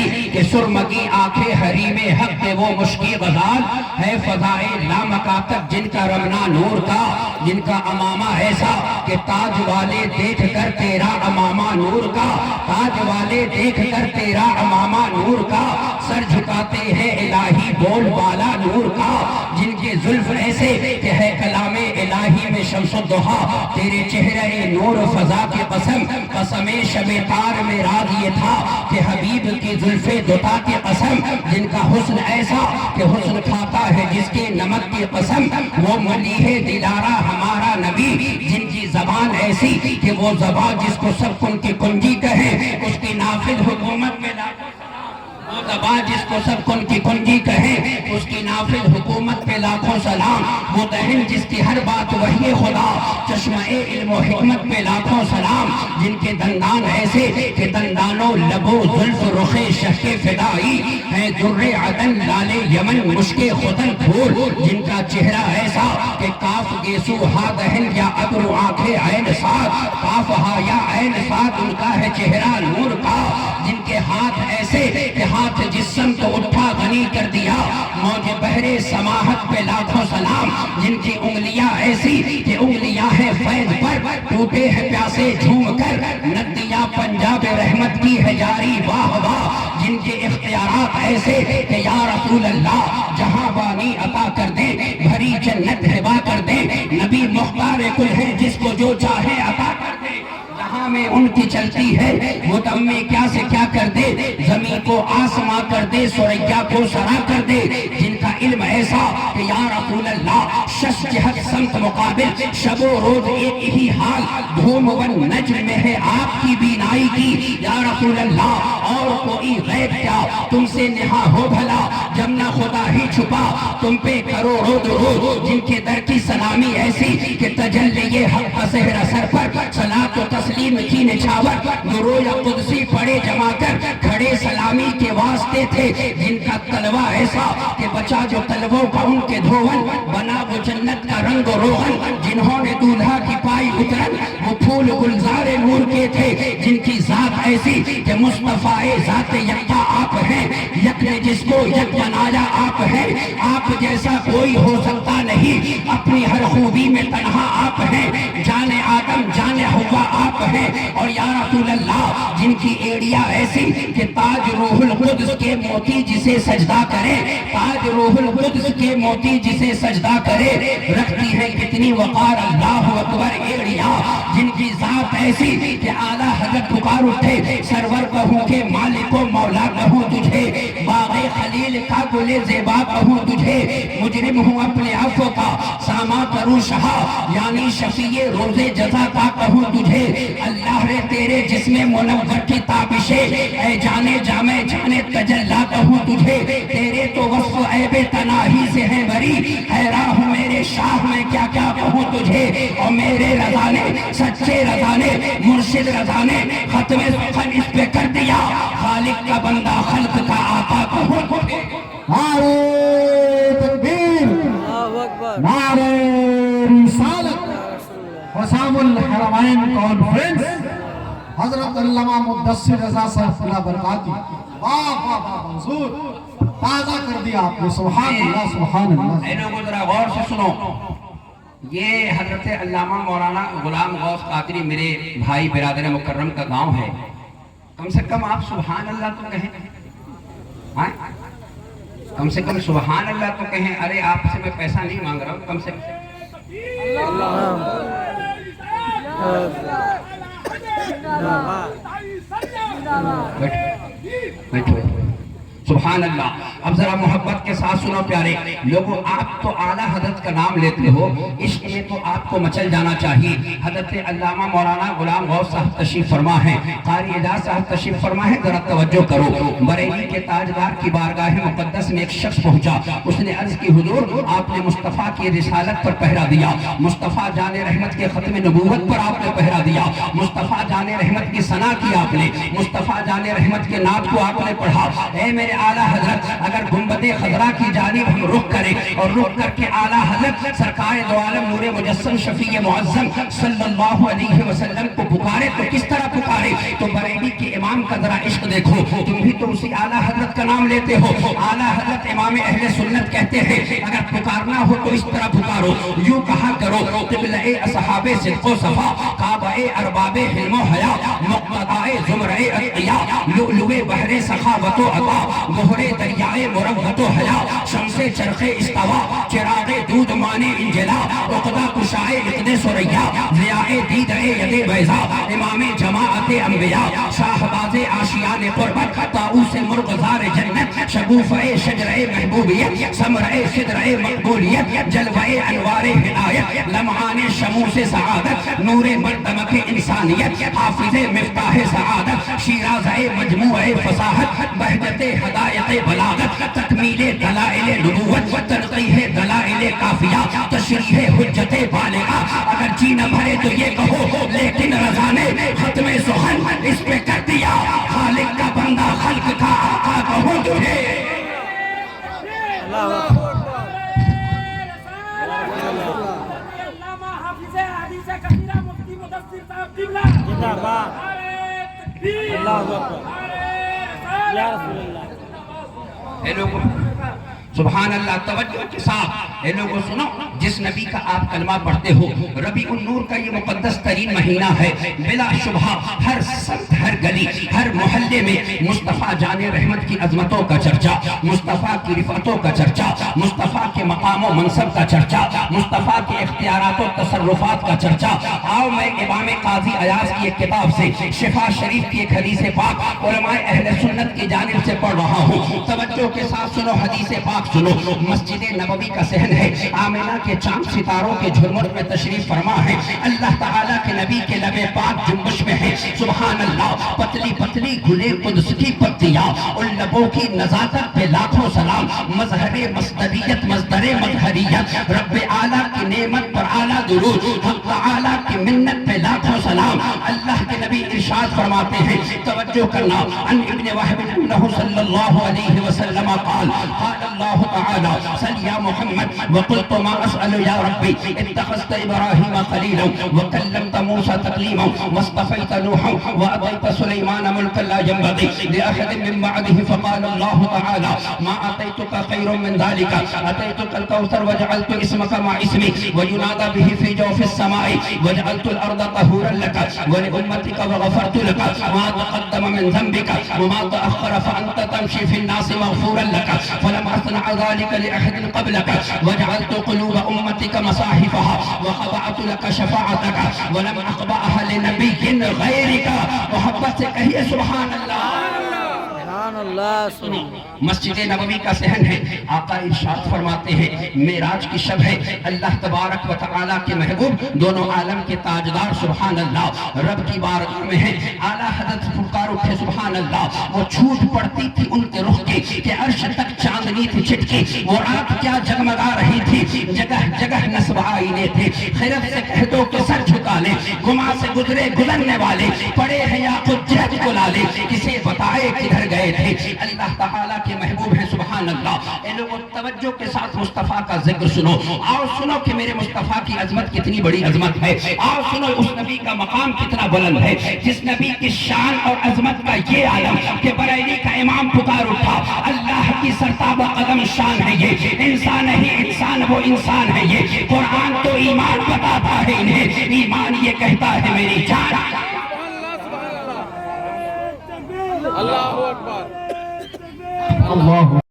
ایسی کہ سرمگی آنکھیں حریم حق کے وہ مشکی غزال ہے فضائے لامکاتب جن کا رمنا نور کا، جن کا امامہ ایسا کہ تاج والے دیکھ کر تیرا امامہ نور کا، تاج والے دیکھ کر تیرا امامہ نور کا، سر جھکاتے ہیں الہی بول بالا نور کا، جن کے زلف ایسے کہ ہے کلام الہی میں شمس الضحا، تیرے چہرے نور فضا کی قسم، قسم شب تار میں راز یہ تھا کہ حبیب کی زلف دوتا کی قسم، جن کا حسن ایسا کہ حسن کھاتا ہے جس کے نمک کی قسم، وہ ملیح دلارہ ہمارا نبی، جن کی زبان ایسی کہ وہ زبان جس کو سب کن کی کنجی کہیں، اس کی نافذ حکومت میں لاکھوں سلام، وہ زبان جس کو سب کن کی کنجی کہیں، اس کی نافذ حکومت پہ لاکھوں سلام، وہ دہن جس کی ہر بات وحی خدا، چشمہ علم و حکمت پہ لاکھوں سلام، جن کے دندان ایسے کہ دندانوں لبو زلف رخ شہ کے فدائی ہیں، در عدن لال یمن مشک خدن پھول، جن کا چہرہ ایسا کہ کاف گیسو ہا دہن یا ابرو آنکھیں عین سات، کاف ہا یا عین سات ان کا ہے چہرہ نور کا، جن کے ہاتھ ایسے کہ ہاتھ جس سمت اٹھا غنی کر دیا، موج بحر سماحت پہ لاکھوں سلام، جن کی انگلیاں ایسی کہ انگلیاں ہیں فیض پر، ٹوٹے ہیں پیاسے جھوم کر، ندیاں پنجاب رحمت کی ہے جاری واہ واہ، جن کے اختیارات ایسے کہ یا رسول اللہ جہاں بانی عطا کر دے، بھری جنت ہبا کر دے، نبی مختار کل ہے جس کو جو چاہے عطا کر دے، جہاں میں ان کی چلتی ہے وہ دم میں کیا سے کیا کر دے، زمین کو آسماں کر دے، سریا کو سرا کر دے، جن کا علم ایسا کہ یا رسول اللہ شش جہت سمت مقابل، شب و روز ایک ہی حال، دھوم و نجم میں ہے آپ کی بینائی کی، یا رسول اللہ اور کوئی غیب کیا تم سے نہا ہو بھلا، جب نہ خدا ہی چھپا تم پہ کروڑوں درود، جن کے در کی سلامی ایسی کہ تجلی حق کا سحر اثر پر، صلاۃ و تسلیم کی نچھاور، نور یا قدسی پڑے جما کر، کھڑے سلامی کے واسطے تھے، جن کا تلوہ ایسا کہ بچا جو تلووں کا ان کے دھون، بنا وہ جنت کا رنگ و روغن، جنہوں نے دولہا کی پائی اترن، وہ پھول گلزار نور کے تھے، جن کی ذات ایسی کہ مصطفیٰ ذات یکتا آپ ہیں، یک نے جس کو یک بنایا آپ ہیں، آپ جیسا کوئی ہو سکتا نہیں، اپنی ہر خوبی میں تنہا آپ ہیں، جان آدم جان ہوا آپ ہیں، اور یا رسول اللہ جن کی ایڑیا ایسی کہ تاج روح القدس کے موتی جسے سجدہ کرے، تاج روح القدس کے موتی جسے سجدہ کرے، رکھتی ہے کتنی وقار اللہ اکبر ایڑیا، جن کی ذات ایسی کہ اعلیٰ حضرت پکار اٹھے، سرور کہوں کہ مالک و مولا کہوں تجھے، باغ خلیل کا گل زیبا کہوں تجھے، مجرم ہوں اپنے عفو کا ساما کروں شہا، یعنی شفیع روز جزا کا کہوں تجھے، اللہ رے تیرے جسم منور کی تابشیں، اے جانے جامع جانے تجلا کہوں تجھے، تیرے تو وصف عیب تناہی سے ہیں بری، حیران ہوں میرے شاہ میں کیا کیا کہوں تجھے، اور میرے رضا نے سچے رضا نے مرشد رضا نے ختم سخن اس پہ کر دیا، خالق کا بندہ خلق کا آقا کہوں تجھے۔ نعرہ تکبیر، نعرہ رسالت، حسام الحرمین کانفرنس، حضرت علامہ مدثر رضا صاحب اللہ برکاتی، واہ واہ واہ منظور، تازہ کر دیا آپ نے، سبحان اللہ سبحان اللہ۔ اے لوگوں ذرا غور سے سنو، یہ حضرت علامہ مولانا غلام غوث قادری میرے بھائی برادر مکرم کا گاؤں ہے، کم سے کم آپ سبحان اللہ تو کہیں، ہاں کم سے کم سبحان اللہ تو کہیں، ارے آپ سے میں پیسہ نہیں مانگ رہا ہوں، کم سے کم بیٹھو سبحان اللہ۔ اب ذرا محبت کے ساتھ سنو پیارے لوگوں، آپ تو اعلیٰ حضرت کا نام لیتے ہو، عشق میں تو آپ کو مچل جانا چاہیے۔ حضرت علامہ مولانا غلام غوث صاحب تشریف فرما ہے، قاری اعجاز صاحب تشریف فرما ہے، ذرا توجہ کرو۔ بریلی کے تاجدار کی بارگاہ مقدس میں ایک شخص پہنچا، اس نے عرض کی حضور آپ نے مصطفیٰ کی رسالت پر پہرا دیا، مصطفیٰ جان رحمت کے ختم نبوت پر آپ نے پہرا دیا، مصطفیٰ جان رحمت کی ثنا کی آپ نے، مصطفیٰ جان رحمت کے نعت کو آپ نے پڑھا۔ اے میرے اعلیٰ حضرت اگر گنبد خضرا کی جانب ہم رخ کریں اور رخ کر کے اعلیٰ حضرت سرکار دو عالم نور مجسم شفیع معظم صلی اللہ علیہ وسلم کو پکارے تو کس طرح پکارے؟ تو بریلی کے امام کا ذرا عشق دیکھو، تم بھی تم اسی اعلیٰ حضرت کا نام لیتے ہو. اعلیٰ حضرت امام اہل سنت کہتے ہیں اگر پکارنا ہو تو اس طرح پکارو, یوں کہا کرو قبلہ اصحاب صدق و صفا, کعبہ ارباب حلم و حیا, مقتدائے زمرہ اتقیا, لؤلؤ بحر سخاوت و عطا, گہرے دریائے مروت و حیا, شمس چرخ استوا, چراغ دود مانے انجلا, عقدہ کشائے اقد سریا, ضیاء دید ید بیضا, امام جماعت انبیاء, شاہباز آشیان قربت, طاؤس مرغزار جنت, شگوفہ شجرہ محبوبیت, ثمرہ صدرہ مقبولیت, جلوہ انوار ہدایت, لمعان شموس سعادت, نور مردمک انسانیت, حافظ مفتاح سعادت, شیرازہ مجموع فصاحت, بہجت ہدایت بلاغت, تکمیل دلائل نبوت, تنقیح دلائل کافیہ, تشریح حجت بالغہ. اگر جی نہ بھرے تو یہ کہو لیکن رضا نے ختم سخن اس پہ کر دیا, خالق کا بندہ خلق کا آقا کہوں تجھے. اے لوگوں سبحان اللہ, توجہ کے ساتھ اے لوگوں سنو, جس نبی کا آپ کلمہ پڑھتے ہو, ربیع النور کا یہ مقدس ترین مہینہ ہے, بلا شبہ ہر سمت ہر گلی ہر محلے میں مصطفیٰ جان رحمت کی عظمتوں کا چرچا, مصطفیٰ کی رفعتوں کا چرچا, مصطفیٰ کے مقام و منصب کا چرچا, مصطفیٰ کے اختیارات و تصرفات کا چرچا. آؤ میں امام قاضی ایاز کی ایک کتاب سے شفا شریف کی ایک حدیث پاک علماء اہل سنت کی جانب سے پڑھ رہا ہوں. توجہ کے ساتھ سنو, حدیث پاک سنو. مسجد نبوی کا صحن ہے, آمنہ کے چاند ستاروں کے جھرمٹ میں تشریف فرما ہے, اللہ تعالیٰ کے نبی کے لب پاک جنبش میں ہے. سبحان اللہ, پتلی پتلی گلے قدس کی پتیاں, ان لبوں کی نزاکت پہ لاکھوں سلام, مظہر مصدریت مصدر مظہریت, رب اعلیٰ کی نعمت پر اعلیٰ درود, حق تعالیٰ کی منت پہ لاکھوں سلام. اللہ کے نبی ارشاد فرماتے ہیں, توجہ کرنا, ان ابن وہب انہ صلی اللہ علیہ وسلم قال اللہ تعالی صلی یا محمد وقلت ما اسأل یا ربی اتخذت ابراہیم خلیلا وکلمت موسیٰ تکلیما واصطفیت نوحا وأعطیت سلیمان ملکا لا ينبغی لأحد من بعده. فقال اللہ تعالی ما أعطيتك خير من ذلك, أعطيتك الكوثر وجعلت اسمك مع اسمي وينادى به في جوف السماء, وجعلت الأرض طهورا لك ولأمتك وغفرت لك ما تقدم من ذنبك وما تأخر فأنت تمشي في الناس مغفورا لك, فلم أصنع ذلك لأحد قبلك, وجعلت قلوب أمتك مصاحفها وخضعت لك شفاعتك ولم أخبأها لنبي غيرك. محبت سے کہیے سبحان اللہ. مسجد نبوی کا صحن ہے, آقا ارشاد فرماتے ہیں معراج کی شب ہے, اللہ تبارک و تعالیٰ کے محبوب دونوں عالم کے تاجدار سبحان اللہ رب کی بارگاہ میں ہیں. اعلیٰ حضرت پکار اٹھے سبحان اللہ, وہ چھوٹ پڑتی تھی ان کے رخ کی کہ عرش تک چاندنی تھی چھٹکی, وہ رات کیا جگمگا رہی تھی, جگہ جگہ نصب آئینے تھے. خیرت سے کہہ دو کہ سر جھکا لے, گما سے گزرے گزرنے والے پڑے ہیں یا خود جہد کو لالے, کسے بتائے کدھر گئے تھے. اللہ تعالیٰ کے محبوب ہیں سبحان اللہ. اے لوگوں توجہ کے ساتھ مصطفیٰ کا ذکر سنو, آؤ سنو کہ میرے مصطفیٰ کی عظمت کتنی بڑی عظمت ہے. آؤ سنو اس نبی کا مقام کتنا بلند ہے, جس نبی کی شان اور عظمت کا یہ عالم کہ بریلی کا امام پکار اٹھا, اللہ کی سرتاب قدم شان ہے یہ, انسان نہیں انسان وہ انسان ہے یہ. قرآن تو ایمان بتاتا ہے انہیں, ایمان یہ کہتا ہے میری جان. اللہ اکبر. اللہ